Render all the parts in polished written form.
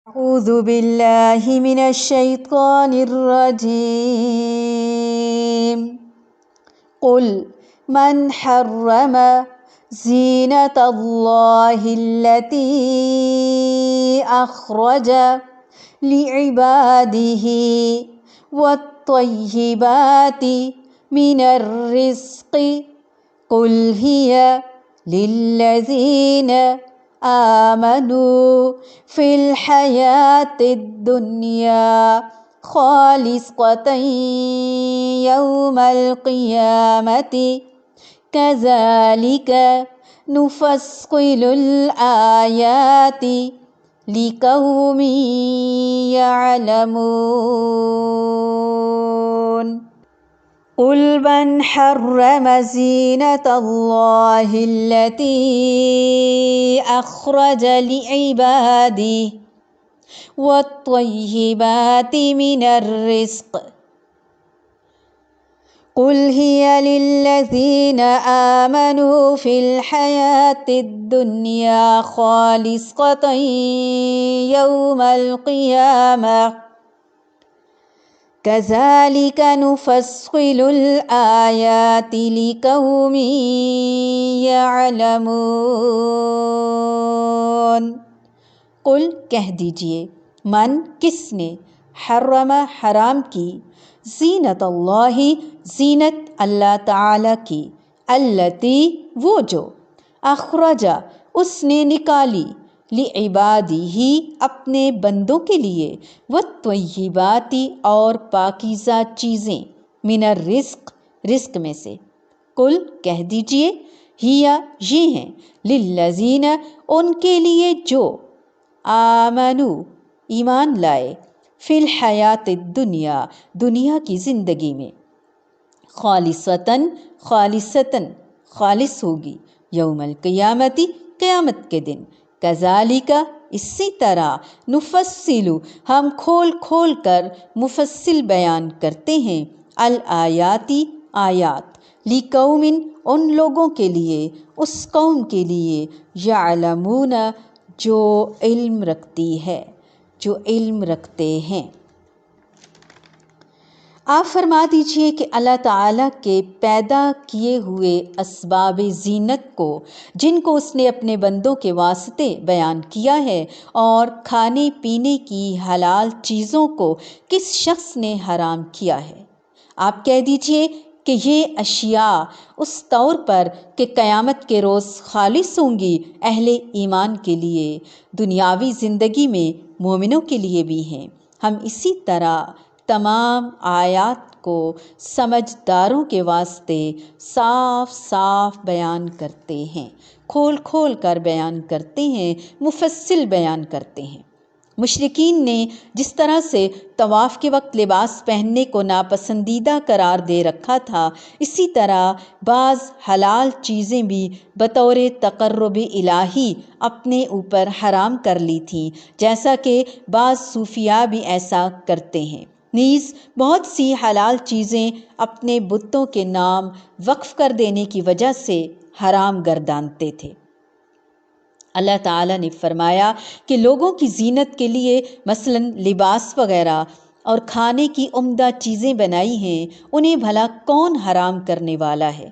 أعوذ بالله من الشيطان الرجيم. قل من حرم زينة الله التي أخرج لعباده والطيبات من الرزق قل هي للذين آمنوا في الحياة الدنيا خالصة يوم القيامة كذلك نفصل الآيات لقوم يعلمون. قل من حرم زينة الله التي أخرج لعباده والطيبات من الرزق قل هي للذين آمنوا في الحياة الدنيا خالصة يوم القيامة كذلك نفصل الآيات لقوم يعلمون. قل کہہ دیجئے، من کس نے، حرم حرام کی، زینت اللہ زینت اللہ تعالی کی، التی وہ جو، اخرجا اس نے نکالی، لعبادہ اپنے بندوں کے لیے، والطیبات اور پاکیزہ چیزیں، من الرزق رزق میں سے، قل کہہ دیجئے، ہیا یہ ہیں، للذین ان کے لیے جو، آمنو ایمان لائے، فی الحیات الدنیا دنیا کی زندگی میں، خالصتاً خالصتاً خالص ہوگی، یوم القیامتی قیامت کے دن، کذالک اسی طرح، نفصل ہم کھول کھول کر مفصل بیان کرتے ہیں، الآیاتی آیات، لقوم ان لوگوں کے لیے، اس قوم کے لیے، یعلمون جو علم رکھتی ہے، جو علم رکھتے ہیں۔ آپ فرما دیجئے کہ اللہ تعالیٰ کے پیدا کیے ہوئے اسباب زینت کو، جن کو اس نے اپنے بندوں کے واسطے بیان کیا ہے، اور کھانے پینے کی حلال چیزوں کو کس شخص نے حرام کیا ہے، آپ کہہ دیجئے کہ یہ اشیاء اس طور پر کہ قیامت کے روز خالص ہوں گی اہل ایمان کے لیے، دنیاوی زندگی میں مومنوں کے لیے بھی ہیں۔ ہم اسی طرح تمام آیات کو سمجھداروں کے واسطے صاف صاف بیان کرتے ہیں، کھول کھول کر بیان کرتے ہیں، مفصل بیان کرتے ہیں۔ مشرکین نے جس طرح سے طواف کے وقت لباس پہننے کو ناپسندیدہ قرار دے رکھا تھا، اسی طرح بعض حلال چیزیں بھی بطور تقرب الہی اپنے اوپر حرام کر لی تھیں، جیسا کہ بعض صوفیاء بھی ایسا کرتے ہیں۔ نیز بہت سی حلال چیزیں اپنے بتوں کے نام وقف کر دینے کی وجہ سے حرام گردانتے تھے۔ اللہ تعالیٰ نے فرمایا کہ لوگوں کی زینت کے لیے مثلاً لباس وغیرہ اور کھانے کی عمدہ چیزیں بنائی ہیں، انہیں بھلا کون حرام کرنے والا ہے؟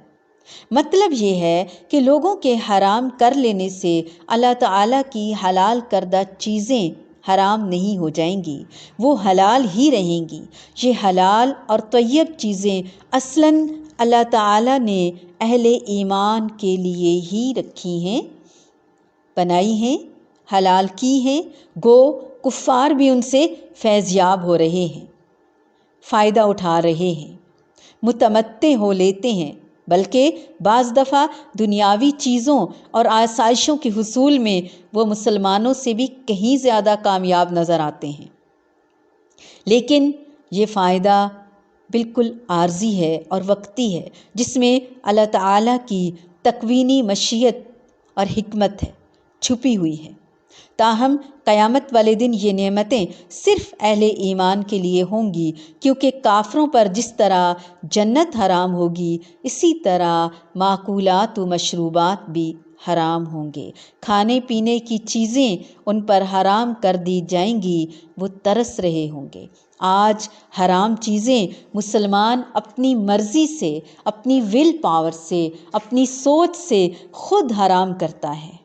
مطلب یہ ہے کہ لوگوں کے حرام کر لینے سے اللہ تعالیٰ کی حلال کردہ چیزیں حرام نہیں ہو جائیں گی، وہ حلال ہی رہیں گی۔ یہ حلال اور طیب چیزیں اصلاً اللہ تعالیٰ نے اہل ایمان کے لیے ہی رکھی ہیں، بنائی ہیں، حلال کی ہیں، گو کفار بھی ان سے فیض یاب ہو رہے ہیں، فائدہ اٹھا رہے ہیں، متمتع ہو لیتے ہیں، بلکہ بعض دفعہ دنیاوی چیزوں اور آسائشوں کے حصول میں وہ مسلمانوں سے بھی کہیں زیادہ کامیاب نظر آتے ہیں۔ لیکن یہ فائدہ بالکل عارضی ہے اور وقتی ہے، جس میں اللہ تعالیٰ کی تکوینی مشیت اور حکمت ہے، چھپی ہوئی ہے۔ تاہم قیامت والے دن یہ نعمتیں صرف اہل ایمان کے لیے ہوں گی، کیونکہ کافروں پر جس طرح جنت حرام ہوگی، اسی طرح معقولات و مشروبات بھی حرام ہوں گے، کھانے پینے کی چیزیں ان پر حرام کر دی جائیں گی، وہ ترس رہے ہوں گے۔ آج حرام چیزیں مسلمان اپنی مرضی سے، اپنی ول پاور سے، اپنی سوچ سے خود حرام کرتا ہے،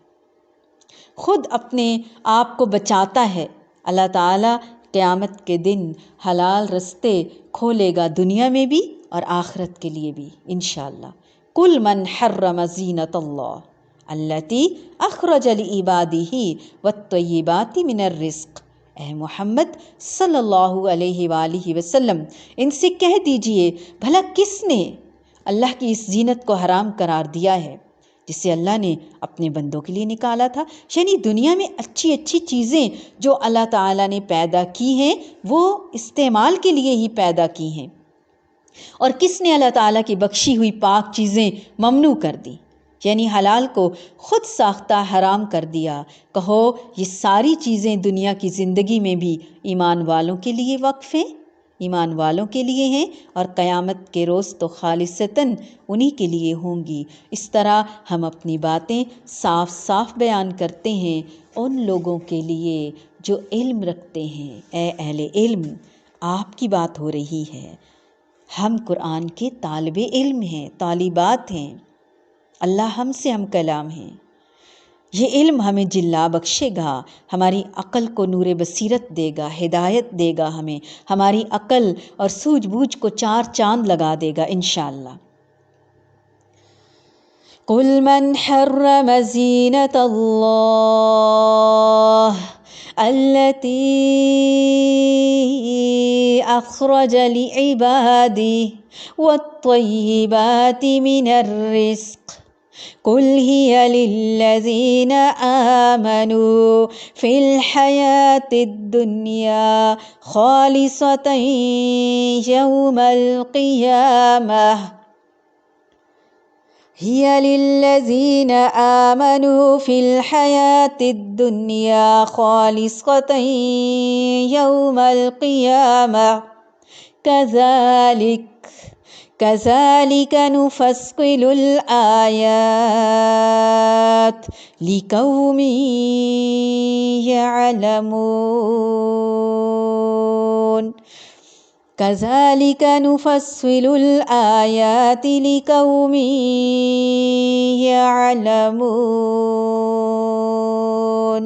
خود اپنے آپ کو بچاتا ہے۔ اللہ تعالیٰ قیامت کے دن حلال رستے کھولے گا، دنیا میں بھی اور آخرت کے لیے بھی انشاءاللہ۔ کل من حرم زینت اللہ التی اخرج لعبادہ والطیبات من الرزق، اے محمد صلی اللہ علیہ وآلہ وسلم ان سے کہہ دیجئے بھلا کس نے اللہ کی اس زینت کو حرام قرار دیا ہے جسے اللہ نے اپنے بندوں کے لیے نکالا تھا؟ یعنی دنیا میں اچھی اچھی چیزیں جو اللہ تعالیٰ نے پیدا کی ہیں وہ استعمال کے لیے ہی پیدا کی ہیں، اور کس نے اللہ تعالیٰ کی بخشی ہوئی پاک چیزیں ممنوع کر دی، یعنی حلال کو خود ساختہ حرام کر دیا۔ کہو یہ ساری چیزیں دنیا کی زندگی میں بھی ایمان والوں کے لیے وقف ہیں، ایمان والوں کے لیے ہیں، اور قیامت کے روز تو خالصتاً انہی کے لیے ہوں گی۔ اس طرح ہم اپنی باتیں صاف صاف بیان کرتے ہیں ان لوگوں کے لیے جو علم رکھتے ہیں۔ اے اہل علم، آپ کی بات ہو رہی ہے، ہم قرآن کے طالب علم ہیں، طالبات ہیں، اللہ ہم سے ہم کلام ہیں۔ یہ علم ہمیں جلا بخشے گا، ہماری عقل کو نور بصیرت دے گا، ہدایت دے گا، ہماری عقل اور سوجھ بوجھ کو چار چاند لگا دے گا انشاءاللہ۔ قل من حرم زینت اللہ التی اخرج لعباده والطیبات من الرزق قل هي للذین آمنوا فی الحیاة الدنیا خالصة یوم القیامہ هي للذین آمنوا فی الحیاة الدنیا خالصة یوم القیامہ کذالک نفصل الآیات لقوم یعلمون، کذالک نفصل الآیات لقوم یعلمون۔